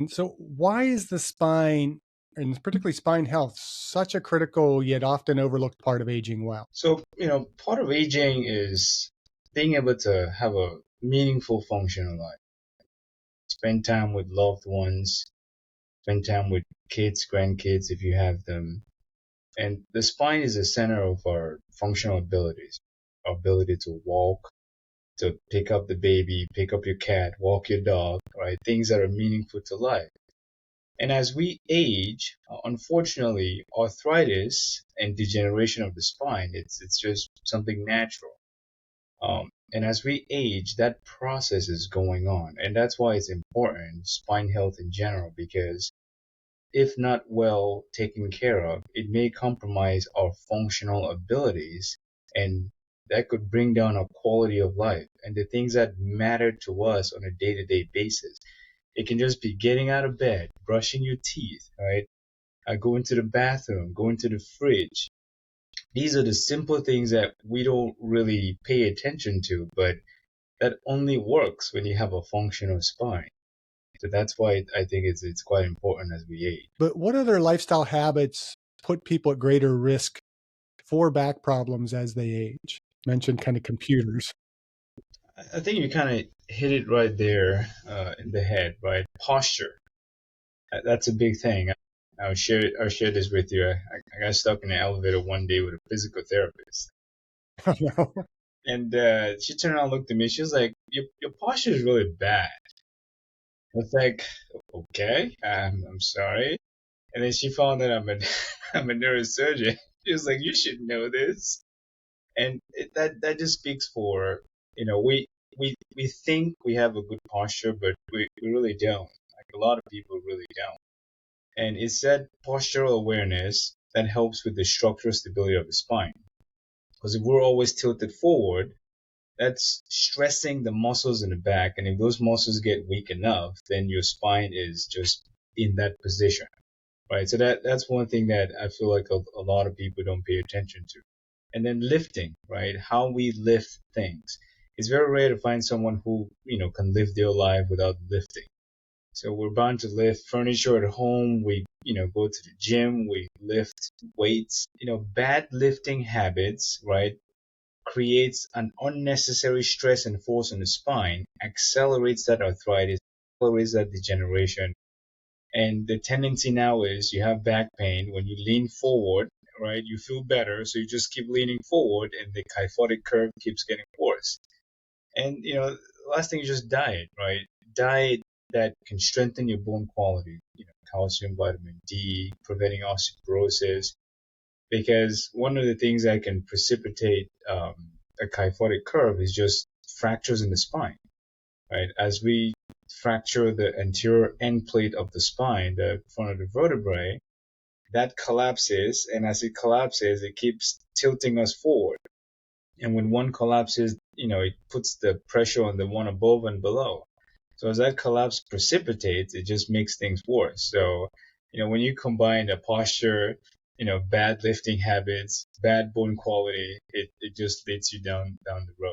And so, why is the spine, and particularly spine health, such a critical yet often overlooked part of aging well? So, part of aging is being able to have a meaningful functional life, spend time with loved ones, spend time with kids, grandkids if you have them. And the spine is the center of our functional abilities, our ability to walk, to pick up the baby, pick up your cat, walk your dog, right? Things that are meaningful to life. And as we age, unfortunately, arthritis and degeneration of the spine, it's just something natural. And as we age, that process is going on. And that's why it's important, spine health in general, because if not well taken care of, it may compromise our functional abilities, and that could bring down our quality of life and the things that matter to us on a day-to-day basis. It can just be getting out of bed, brushing your teeth, right? Going to the bathroom, going to the fridge. These are the simple things that we don't really pay attention to, but that only works when you have a functional spine. So that's why I think it's quite important as we age. But what other lifestyle habits put people at greater risk for back problems as they age? Mentioned kind of computers. I think you kind of hit it right there in the head, right? Posture. That's a big thing. I'll share this with you. I got stuck in an elevator one day with a physical therapist, Oh, no. and she turned around and looked at me. She was like, "Your posture is really bad." I was like, "Okay, I'm sorry." And then she found that I'm a I'm a neurosurgeon. She was like, "You should know this." And that just speaks for, we think we have a good posture, but we really don't. Like a lot of people really don't. And it's that postural awareness that helps with the structural stability of the spine. Because if we're always tilted forward, that's stressing the muscles in the back. And if those muscles get weak enough, then your spine is just in that position, right? So that's one thing that I feel like a lot of people don't pay attention to. And then lifting, right? How we lift things. It's very rare to find someone who, can live their life without lifting. So we're bound to lift furniture at home. We, go to the gym. We lift weights. Bad lifting habits, right, creates an unnecessary stress and force on the spine, accelerates that arthritis, accelerates that degeneration. And the tendency now is you have back pain when you lean forward, right? You feel better, so you just keep leaning forward, and the kyphotic curve keeps getting worse. And last thing is just diet, right? Diet that can strengthen your bone quality, calcium, vitamin D, preventing osteoporosis. Because one of the things that can precipitate a kyphotic curve is just fractures in the spine, right? As we fracture the anterior end plate of the spine, the front of the vertebrae, that collapses, and as it collapses, it keeps tilting us forward. And when one collapses, it puts the pressure on the one above and below. So as that collapse precipitates, it just makes things worse. So, when you combine the posture, bad lifting habits, bad bone quality, it just leads you down the road.